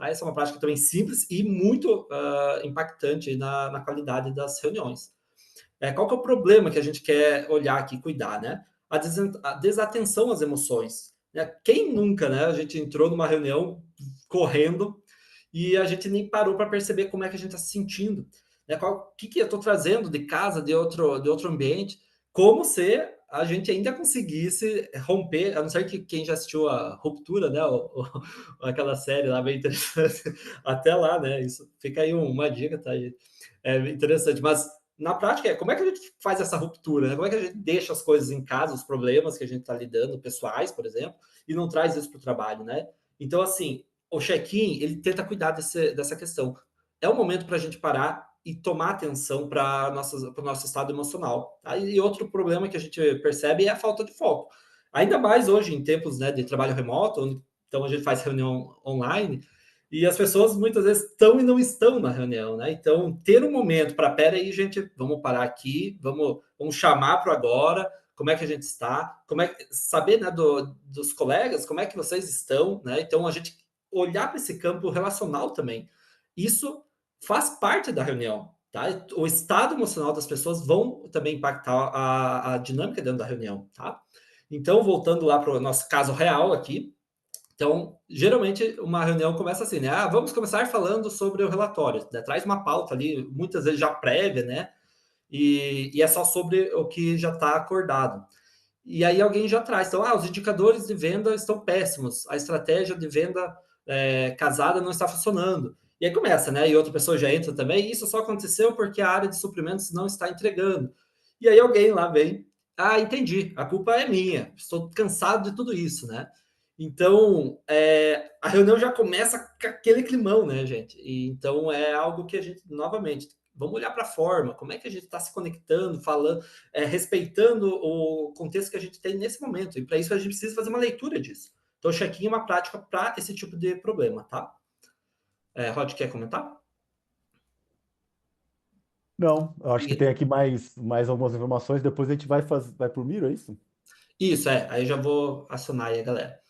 Tá? Essa é uma prática também simples e muito impactante na qualidade das reuniões. Qual que é o problema que a gente quer olhar aqui e cuidar, né? A desatenção às emoções. Né? Quem nunca, né? A gente entrou numa reunião correndo e a gente nem parou para perceber como é que a gente está se sentindo. Né? O que eu estou trazendo de casa, de outro ambiente, como se a gente ainda conseguisse romper, a não ser que quem já assistiu a Ruptura, né? Aquela série lá bem interessante, até lá, né? Isso fica aí uma dica, tá aí. É interessante, mas na prática, como é que a gente faz essa ruptura? Né? Como é que a gente deixa as coisas em casa, os problemas que a gente está lidando, pessoais, por exemplo, e não traz isso para o trabalho, né? Então, assim, o check-in, ele tenta cuidar dessa questão. É um momento para a gente parar e tomar atenção para o nosso estado emocional. Tá? E outro problema que a gente percebe é a falta de foco. Ainda mais hoje, em tempos, né, de trabalho remoto, onde então a gente faz reunião online, e as pessoas muitas vezes estão e não estão na reunião, né? Então, ter um momento para, peraí, gente, vamos parar aqui, vamos chamar para agora, como é que a gente está, saber, né, dos colegas, como é que vocês estão, né? Então, a gente olhar para esse campo relacional também. Isso faz parte da reunião, tá? O estado emocional das pessoas vão também impactar a dinâmica dentro da reunião, tá? Então, voltando lá para o nosso caso real aqui, então, geralmente, uma reunião começa assim, né? Vamos começar falando sobre o relatório. Né? Traz uma pauta ali, muitas vezes já prévia, né? E é só sobre o que já está acordado. E aí alguém já traz. Então, os indicadores de venda estão péssimos. A estratégia de venda casada não está funcionando. E aí começa, né? E outra pessoa já entra também. Isso só aconteceu porque a área de suprimentos não está entregando. E aí alguém lá vem. Entendi. A culpa é minha. Estou cansado de tudo isso, né? Então, a reunião já começa com aquele climão, né, gente? E, então, é algo que a gente, novamente, vamos olhar para a forma, como é que a gente está se conectando, falando, respeitando o contexto que a gente tem nesse momento. E para isso a gente precisa fazer uma leitura disso. Então, o check-in é uma prática para esse tipo de problema, tá? Rod, quer comentar? Não, eu acho que tem aqui mais algumas informações, depois a gente vai pro Miro, é isso? Isso, aí já vou acionar aí a galera.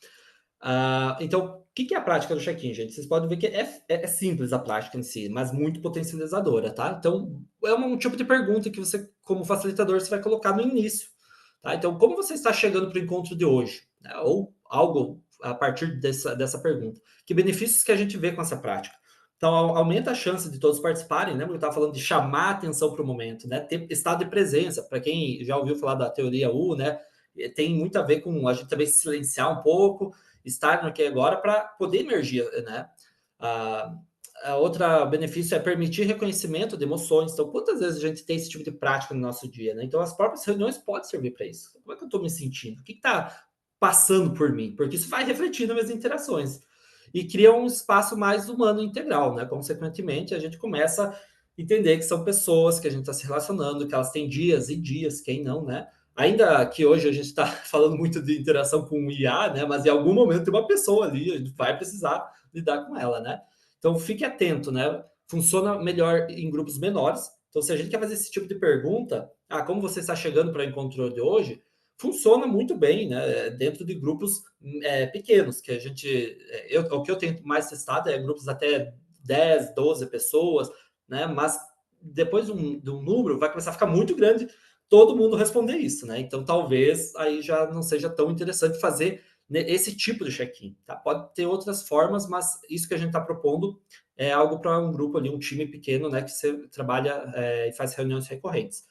Então, o que é a prática do check-in, gente? Vocês podem ver que é simples a prática em si, mas muito potencializadora, tá? Então, é um tipo de pergunta que você, como facilitador, você vai colocar no início, tá? Então, como você está chegando para o encontro de hoje? Né? Ou algo a partir dessa pergunta. Que benefícios que a gente vê com essa prática? Então, aumenta a chance de todos participarem, né? Porque eu estava falando de chamar a atenção para o momento, né? Ter estado de presença. Para quem já ouviu falar da teoria U, né? Tem muito a ver com a gente também se silenciar um pouco, estar no aqui agora para poder emergir, né? A outra benefício é permitir reconhecimento de emoções. Então, quantas vezes a gente tem esse tipo de prática no nosso dia, né? Então, as próprias reuniões podem servir para isso. Como é que eu estou me sentindo? O que está passando por mim? Porque isso vai refletir nas minhas interações e cria um espaço mais humano e integral, né? Consequentemente, a gente começa a entender que são pessoas que a gente está se relacionando, que elas têm dias e dias, quem não, né? Ainda que hoje a gente está falando muito de interação com o IA, né? Mas em algum momento tem uma pessoa ali, a gente vai precisar lidar com ela, né? Então fique atento, né? Funciona melhor em grupos menores. Então, se a gente quer fazer esse tipo de pergunta, como você está chegando para o encontro de hoje, funciona muito bem, né? Dentro de grupos pequenos, que a gente. O que eu tenho mais testado é grupos até 10, 12 pessoas, né? Mas depois de um número, vai começar a ficar muito grande todo mundo responder isso, né? Então, talvez aí já não seja tão interessante fazer esse tipo de check-in, tá? Pode ter outras formas, mas isso que a gente está propondo é algo para um grupo ali, um time pequeno, né? Que você trabalha e faz reuniões recorrentes.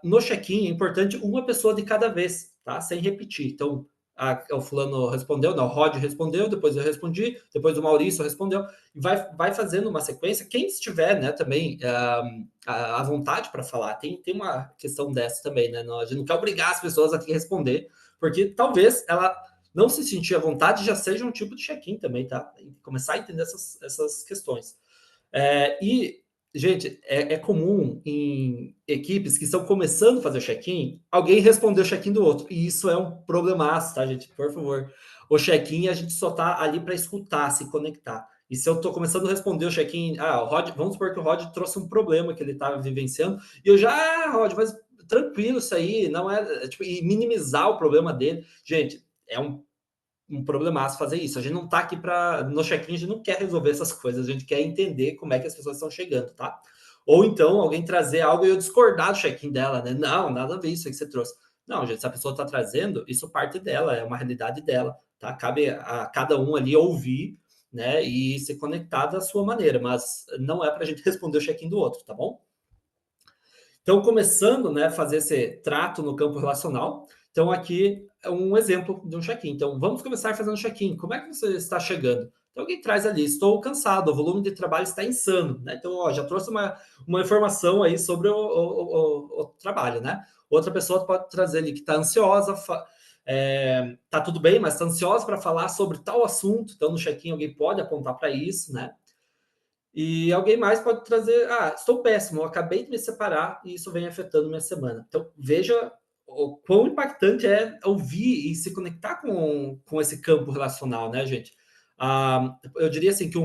No check-in é importante uma pessoa de cada vez, tá? Sem repetir. Então, o fulano respondeu, não, o Rod respondeu, depois eu respondi, depois o Maurício respondeu, e vai fazendo uma sequência. Quem estiver, né, também à vontade para falar, tem uma questão dessa também, né? Não, a gente não quer obrigar as pessoas a ter que responder, porque talvez ela não se sentir à vontade já seja um tipo de check-in também, tá? Começar a entender essas questões. E gente, é comum em equipes que estão começando a fazer o check-in, alguém responder o check-in do outro. E isso é um problemaço, tá, gente? Por favor. O check-in, a gente só tá ali para escutar, se conectar. E se eu tô começando a responder o check-in, o Rod, vamos supor que o Rod trouxe um problema que ele estava vivenciando, e eu já, Rod, mas tranquilo isso aí, não tipo, e minimizar o problema dele. Gente, é um um problemaço fazer isso. A gente não tá aqui para no check-in, a gente não quer resolver essas coisas, a gente quer entender como é que as pessoas estão chegando, tá? Ou então alguém trazer algo e eu discordar do check-in dela, né? Não, nada a ver isso aí que você trouxe. Não, gente, se a pessoa está trazendo, isso parte dela, é uma realidade dela, tá? Cabe a cada um ali ouvir, né, e se conectar da sua maneira, mas não é para a gente responder o check-in do outro, tá bom? Então, começando, né, a fazer esse trato no campo relacional. Então, aqui é um exemplo de um check-in. Então, vamos começar fazendo check-in. Como é que você está chegando? Então, alguém traz ali, estou cansado, o volume de trabalho está insano, né? Então, ó, já trouxe uma informação aí sobre o trabalho, né? Outra pessoa pode trazer ali que está ansiosa, tá tudo bem, mas está ansiosa para falar sobre tal assunto. Então, no check-in, alguém pode apontar para isso, né? E alguém mais pode trazer, estou péssimo, eu acabei de me separar e isso vem afetando minha semana. Então, veja o quão impactante é ouvir e se conectar com esse campo relacional, né, gente? Eu diria assim que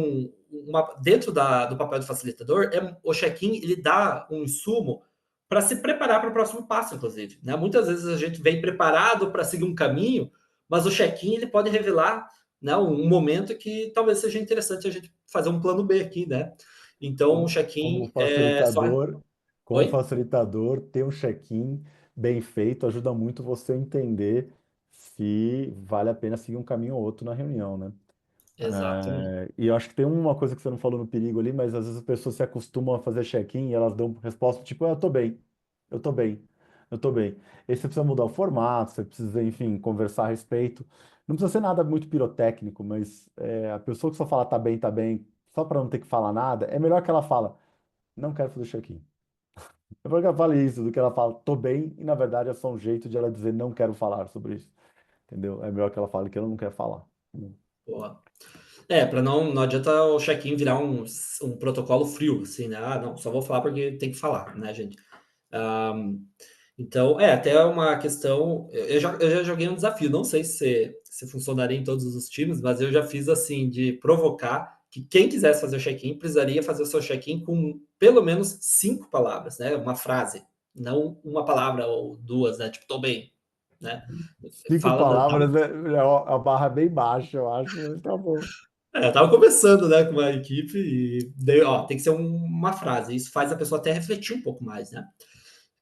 dentro do papel do facilitador, o check-in ele dá um insumo para se preparar para o próximo passo, inclusive. Né? Muitas vezes a gente vem preparado para seguir um caminho, mas o check-in ele pode revelar, né, um momento que talvez seja interessante a gente fazer um plano B aqui, né? Então, o Como check-in é só. facilitador, como Oi? facilitador, ter um check-in bem feito ajuda muito você a entender se vale a pena seguir um caminho ou outro na reunião, né? Exatamente. E eu acho que tem uma coisa que você não falou no perigo ali, mas às vezes as pessoas se acostumam a fazer check-in e elas dão resposta tipo, eu tô bem, eu tô bem, eu tô bem. Aí você precisa mudar o formato, você precisa, enfim, conversar a respeito. Não precisa ser nada muito pirotécnico, mas a pessoa que só fala tá bem, só para não ter que falar nada, é melhor que ela fala, não quero fazer check-in. É melhor que ela fale isso do que ela fala, tô bem, e na verdade é só um jeito de ela dizer não quero falar sobre isso, entendeu? É melhor que ela fale que ela não quer falar. Boa. Para não adianta o check-in virar um protocolo frio, assim, né? Não, só vou falar porque tem que falar, né, gente? Ah, então, até uma questão. Eu já joguei um desafio, não sei se funcionaria em todos os times, mas eu já fiz assim, de provocar que quem quisesse fazer o check-in precisaria fazer o seu check-in com pelo menos 5 palavras, né? Uma frase, não uma palavra ou duas, né? Tipo, tô bem, né? Cinco Fala, palavras é a barra bem baixa, eu acho, mas tá bom. eu tava começando, né, com uma equipe e daí, ó, tem que ser uma frase. Isso faz a pessoa até refletir um pouco mais, né?